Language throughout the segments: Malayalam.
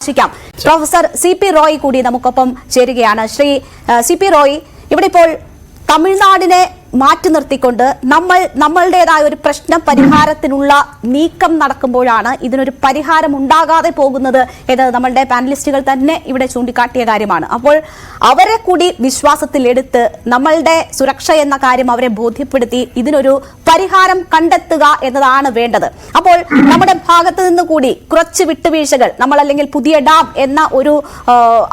Professor CP. റോയ് കൂടി നമുക്കൊപ്പം ചേരുകയാണ്. ശ്രീ സി.പി. റോയ്, ഇവിടെ ഇപ്പോൾ തമിഴ്നാടിനെ മാറ്റി നിർത്തിക്കൊണ്ട് നമ്മളുടേതായ ഒരു പ്രശ്ന പരിഹാരത്തിനുള്ള നീക്കം നടക്കുമ്പോഴാണ് ഇതിനൊരു പരിഹാരം ഉണ്ടാകാതെ പോകുന്നത് എന്നത് നമ്മളുടെ പാനലിസ്റ്റുകൾ തന്നെ ഇവിടെ ചൂണ്ടിക്കാട്ടിയ കാര്യമാണ്. അപ്പോൾ അവരെ കൂടി വിശ്വാസത്തിലെടുത്ത് നമ്മളുടെ സുരക്ഷ എന്ന കാര്യം അവരെ ബോധ്യപ്പെടുത്തി ഇതിനൊരു പരിഹാരം കണ്ടെത്തുക എന്നതാണ് വേണ്ടത്. അപ്പോൾ നമ്മുടെ ഭാഗത്ത് നിന്ന് കൂടി കുറച്ച് വിട്ടുവീഴ്ചകൾ നമ്മൾ അല്ലെങ്കിൽ പുതിയ ഡാം എന്ന ഒരു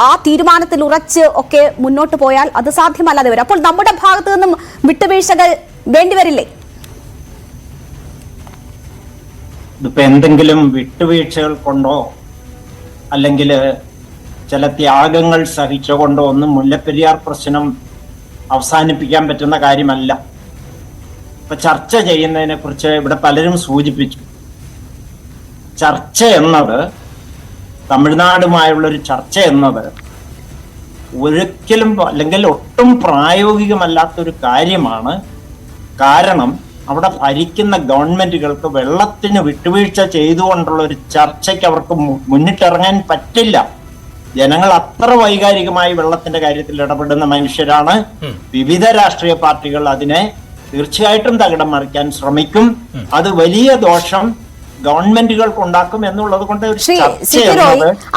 ആ തീരുമാനത്തിൽ ഉറച്ച് ഒക്കെ മുന്നോട്ട് പോയാൽ അത് സാധ്യമല്ലാതെ വരും. അപ്പോൾ നമ്മുടെ ഭാഗത്ത് നിന്നും വിട്ടുവീഴ്ചകൾ വേണ്ടിവരില്ലേ? ഇതിപ്പോ എന്തെങ്കിലും വിട്ടുവീഴ്ചകൾ കൊണ്ടോ അല്ലെങ്കിൽ ചില ത്യാഗങ്ങൾ സഹിച്ചുകൊണ്ടോ ഒന്നും മുല്ലപ്പെരിയാർ പ്രശ്നം അവസാനിപ്പിക്കാൻ പറ്റുന്ന കാര്യമല്ല. ഇപ്പൊ ചർച്ച ചെയ്യുന്നതിനെ കുറിച്ച് ഇവിടെ പലരും സൂചിപ്പിച്ചു. ചർച്ച എന്നത്, തമിഴ്നാടുമായുള്ളൊരു ചർച്ച എന്നത് ഒരിക്കലും അല്ലെങ്കിൽ ഒട്ടും പ്രായോഗികമല്ലാത്തൊരു കാര്യമാണ്. കാരണം അവിടെ ഭരിക്കുന്ന ഗവൺമെന്റുകൾക്ക് വെള്ളത്തിന് വിട്ടുവീഴ്ച ചെയ്തുകൊണ്ടുള്ള ഒരു ചർച്ചയ്ക്ക് അവർക്ക് മുന്നിട്ടിറങ്ങാൻ പറ്റില്ല. ജനങ്ങൾ അത്ര വൈകാരികമായി വെള്ളത്തിന്റെ കാര്യത്തിൽ ഇടപെടുന്ന മനുഷ്യരാണ്. വിവിധ രാഷ്ട്രീയ പാർട്ടികൾ അതിനെ തീർച്ചയായിട്ടും തകിടം മറിക്കാൻ ശ്രമിക്കും. അത് വലിയ ദോഷം ഗവൺമെന്റുകൾക്ക് ഉണ്ടാക്കും എന്നുള്ളത് കൊണ്ട്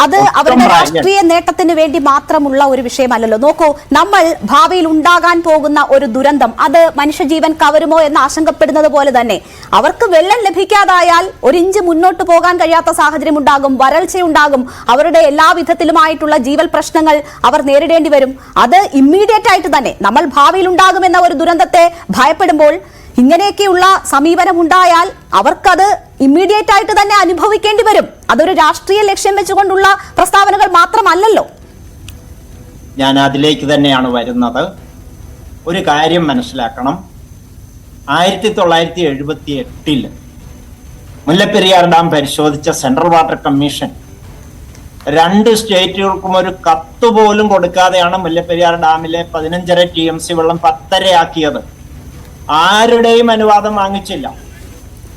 അത് അവരുടെ രാഷ്ട്രീയ നേട്ടത്തിന് വേണ്ടി മാത്രമുള്ള ഒരു വിഷയമല്ലല്ലോ. നോക്കൂ, നമ്മൾ ഭാവിയിൽ ഉണ്ടാകാൻ പോകുന്ന ഒരു ദുരന്തം അത് മനുഷ്യജീവൻ കവരുമോ എന്ന് ആശങ്കപ്പെടുന്നത് പോലെ തന്നെ അവർക്ക് വെള്ളം ലഭിക്കാതായാൽ ഒരു ഇഞ്ച് മുന്നോട്ട് പോകാൻ കഴിയാത്ത സാഹചര്യം ഉണ്ടാകും, വരൾച്ചയുണ്ടാകും, അവരുടെ എല്ലാ വിധത്തിലുമായിട്ടുള്ള ജീവൽ പ്രശ്നങ്ങൾ അവർ നേരിടേണ്ടി വരും. അത് ഇമ്മീഡിയറ്റ് ആയിട്ട് തന്നെ നമ്മൾ ഭാവിയിൽ ഉണ്ടാകുമെന്ന ഒരു ദുരന്തത്തെ ഭയപ്പെടുമ്പോൾ ഇങ്ങനെയൊക്കെയുള്ള സമീപനം ഉണ്ടായാൽ അവർക്കത് ഇമ്മീഡിയറ്റ് ആയിട്ട് തന്നെ അനുഭവിക്കേണ്ടി വരും. അതൊരു രാഷ്ട്രീയ ലക്ഷ്യം വെച്ചുകൊണ്ടുള്ള പ്രസ്താവനകൾ മാത്രമല്ലല്ലോ. ഞാൻ അതിലേക്ക് തന്നെയാണ് വരുന്നത്. ഒരു കാര്യം മനസ്സിലാക്കണം. 1978 മുല്ലപ്പെരിയാർ ഡാം പരിശോധിച്ച സെൻട്രൽ വാട്ടർ കമ്മീഷൻ 2 സ്റ്റേറ്റുകൾക്കും ഒരു കത്ത് പോലും കൊടുക്കാതെയാണ് മുല്ലപ്പെരിയാർ ഡാമിലെ 15.5 TMC വെള്ളം 10.5 ആക്കിയത്. ആരുടെയും അനുവാദം വാങ്ങിച്ചില്ല.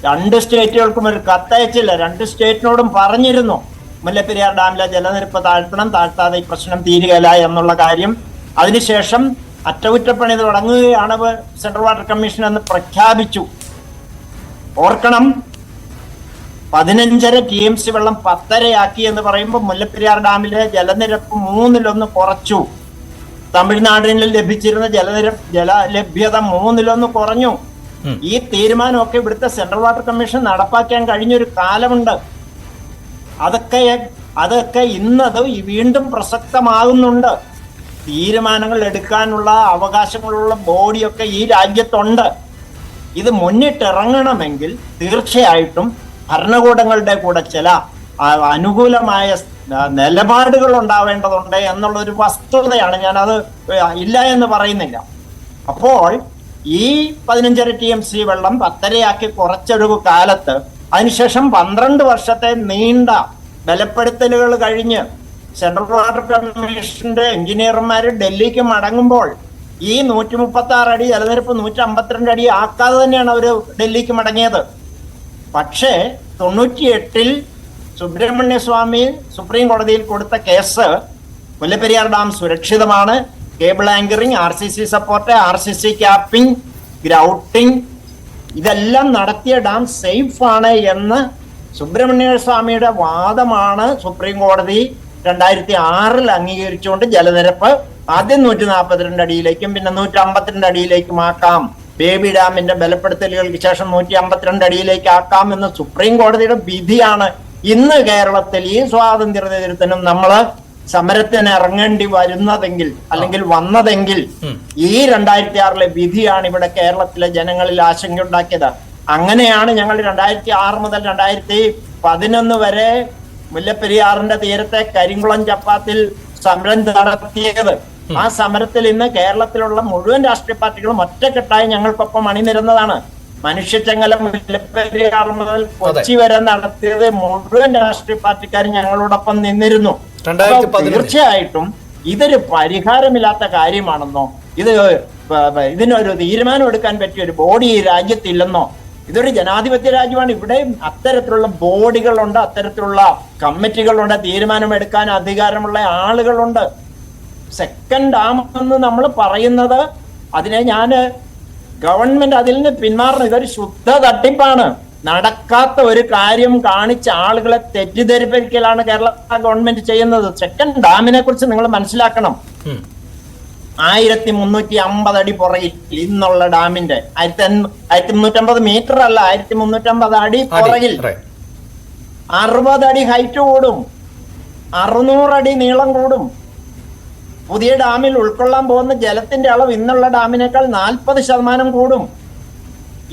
2 സ്റ്റേറ്റുകൾക്കും ഒരു കത്തയച്ചില്ല. 2 സ്റ്റേറ്റിനോടും പറഞ്ഞിരുന്നു മുല്ലപ്പെരിയാർ ഡാമിലെ ജലനിരപ്പ് താഴ്ത്തണം, താഴ്ത്താതെ ഈ പ്രശ്നം തീരുകയില്ല എന്നുള്ള കാര്യം. അതിനുശേഷം അറ്റകുറ്റപ്പണി തുടങ്ങുകയാണ് സെൻട്രൽ വാട്ടർ കമ്മീഷൻ എന്ന് പ്രഖ്യാപിച്ചു. ഓർക്കണം, 15.5 TMC വെള്ളം 10.5 ആക്കി എന്ന് പറയുമ്പോൾ മുല്ലപ്പെരിയാർ ഡാമിലെ ജലനിരപ്പ് 1/3 കുറച്ചു. തമിഴ്നാടിൽ ലഭിച്ചിരുന്ന ജലലഭ്യത 1/3 കുറഞ്ഞു. ഈ തീരുമാനമൊക്കെ ഇവിടുത്തെ സെൻട്രൽ വാട്ടർ കമ്മീഷൻ നടപ്പാക്കാൻ കഴിഞ്ഞൊരു കാലമുണ്ട്. അതൊക്കെ ഇന്നത് വീണ്ടും പ്രസക്തമാകുന്നുണ്ട്. തീരുമാനങ്ങൾ എടുക്കാനുള്ള അവകാശങ്ങളുള്ള ബോഡിയൊക്കെ ഈ രാജ്യത്തുണ്ട്. ഇത് മുന്നിട്ടിറങ്ങണമെങ്കിൽ തീർച്ചയായിട്ടും ഭരണകൂടങ്ങളുടെ കൂടെ ചില അനുകൂലമായ നിലപാടുകൾ ഉണ്ടാവേണ്ടതുണ്ട് എന്നുള്ളൊരു വസ്തുതയാണ്. ഞാനത് ഇല്ല എന്ന് പറയുന്നില്ല. അപ്പോൾ ഈ 15.5 TMC വെള്ളം 10.5 ആക്കി കുറച്ചൊരു കാലത്ത് അതിനുശേഷം 12 വർഷത്തെ നീണ്ട ബലപ്പെടുത്തലുകൾ കഴിഞ്ഞ് സെൻട്രൽ വാട്ടർ കമ്മീഷന്റെ എഞ്ചിനീയർമാർ ഡൽഹിക്ക് മടങ്ങുമ്പോൾ ഈ 136 അടി ജലനിരപ്പ് 152 അടി ആക്കാതെ തന്നെയാണ് അവർ ഡൽഹിക്ക് മടങ്ങിയത്. പക്ഷേ 98 സുബ്രഹ്മണ്യ സ്വാമി സുപ്രീം കോടതിയിൽ കൊടുത്ത കേസ് മുല്ലപ്പെരിയാർ ഡാം സുരക്ഷിതമാണ്, cable anchoring, RCC support, RCC capping, grouting ഇതെല്ലാം നടത്തിയ ഡാം സേഫ് ആണ് എന്ന് സുബ്രഹ്മണ്യ സ്വാമിയുടെ വാദമാണ് സുപ്രീം കോടതി 2006 അംഗീകരിച്ചുകൊണ്ട് ജലനിരപ്പ് ആദ്യം 142 അടിയിലേക്കും പിന്നെ 152 അടിയിലേക്കും ആക്കാം, ബേബി ഡാമിന്റെ ബലപ്പെടുത്തലുകൾക്ക് ശേഷം 152 അടിയിലേക്ക് ആക്കാം എന്ന് സുപ്രീം കോടതിയുടെ വിധിയാണ് ഇന്ന് കേരളത്തിൽ ഈ സ്വാതന്ത്ര്യ ദിനത്തിനും നമ്മള് സമരത്തിന് ഇറങ്ങേണ്ടി വരുന്നതെങ്കിൽ അല്ലെങ്കിൽ വന്നതെങ്കിൽ ഈ 2006 വിധിയാണ് ഇവിടെ കേരളത്തിലെ ജനങ്ങളിൽ ആശങ്കയുണ്ടാക്കിയത്. അങ്ങനെയാണ് ഞങ്ങൾ 2006 മുതൽ 2011 വരെ മുല്ലപ്പെരിയാറിന്റെ തീരത്തെ കരിങ്കുളം ചപ്പാത്തിൽ സമരം നടത്തിയത്. ആ സമരത്തിൽ ഇന്ന് കേരളത്തിലുള്ള മുഴുവൻ രാഷ്ട്രീയ പാർട്ടികളും ഒറ്റക്കെട്ടായി ഞങ്ങൾക്കൊപ്പം അണിനിരുന്നതാണ്. മനുഷ്യച്ചങ്ങല മുല്ലപ്പെരിയാർ മുതൽ കൊച്ചി വരെ നടത്തിയത് മുഴുവൻ രാഷ്ട്രീയ പാർട്ടിക്കാരും ഞങ്ങളോടൊപ്പം നിന്നിരുന്നു. തീർച്ചയായിട്ടും ഇതൊരു പരിഹാരമില്ലാത്ത കാര്യമാണെന്നോ ഇതിനൊരു തീരുമാനം എടുക്കാൻ പറ്റിയ ഒരു ബോഡി ഈ രാജ്യത്തില്ലെന്നോ ഇതൊരു ജനാധിപത്യ രാജ്യമാണ്. ഇവിടെ അത്തരത്തിലുള്ള ബോഡികളുണ്ട്, അത്തരത്തിലുള്ള കമ്മിറ്റികളുണ്ട്, തീരുമാനമെടുക്കാൻ അധികാരമുള്ള ആളുകളുണ്ട്. സെക്കൻഡ് ഡാം എന്ന് നമ്മൾ പറയുന്നത്, അതിനെ ഗവൺമെന്റ് അതിൽ നിന്ന് പിന്മാറുന്നത് ഇതൊരു ശുദ്ധ തട്ടിപ്പാണ്. നടക്കാത്ത ഒരു കാര്യം കാണിച്ച ആളുകളെ തെറ്റിദ്ധരിപ്പിക്കലാണ് കേരള ഗവൺമെന്റ് ചെയ്യുന്നത്. സെക്കൻഡ് ഡാമിനെ കുറിച്ച് നിങ്ങൾ മനസ്സിലാക്കണം. 1350 അടി പുറകിൽ ഇന്നുള്ള ഡാമിന്റെ 1350 മീറ്റർ അല്ല, 1350 അടി പുറകിൽ 60 അടി ഹൈറ്റ് കൂടും, 600 അടി നീളം കൂടും. പുതിയ ഡാമിൽ ഉൾക്കൊള്ളാൻ പോകുന്ന ജലത്തിന്റെ അളവ് ഇന്നുള്ള ഡാമിനേക്കാൾ 40% കൂടും.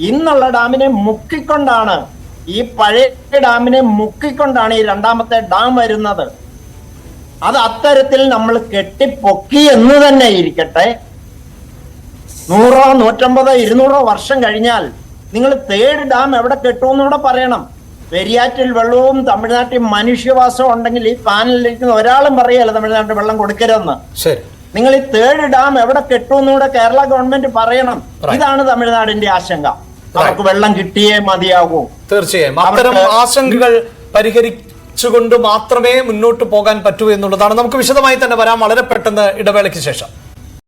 ഇന്നുള്ള ഡാമിനെ മുക്കിക്കൊണ്ടാണ്, ഈ പഴയ ഡാമിനെ മുക്കിക്കൊണ്ടാണ് ഈ രണ്ടാമത്തെ ഡാം വരുന്നത്. അത് അത്തരത്തിൽ നമ്മൾ കെട്ടിപ്പൊക്കി എന്ന് തന്നെ ഇരിക്കട്ടെ. 100, 150, 200 വർഷം കഴിഞ്ഞാൽ നിങ്ങൾ തേർഡ് ഡാം എവിടെ കെട്ടുമെന്നൂടെ പറയണം. പെരിയാറ്റിൽ വെള്ളവും തമിഴ്നാട്ടിൽ മനുഷ്യവാസവും ഉണ്ടെങ്കിൽ ഈ പാനലിരിക്കുന്ന ഒരാളും പറയല്ല തമിഴ്നാട്ടിൽ വെള്ളം കൊടുക്കരുതെന്ന്. നിങ്ങൾ ഈ തേർഡ് ഡാം എവിടെ കെട്ടുമെന്നൂടെ കേരള ഗവൺമെന്റ് പറയണം. ഇതാണ് തമിഴ്നാടിന്റെ ആശങ്ക. അവർക്ക് വെള്ളം കിട്ടിയേ മതിയാകൂ. തീർച്ചയായും അത്തരം ആശങ്കകൾ പരിഹരിച്ചുകൊണ്ട് മാത്രമേ മുന്നോട്ട് പോകാൻ പറ്റൂ എന്നുള്ളതാണ്. നമുക്ക് വിശദമായി തന്നെ വരാം വളരെ പെട്ടെന്ന് ഇടവേളയ്ക്ക് ശേഷം.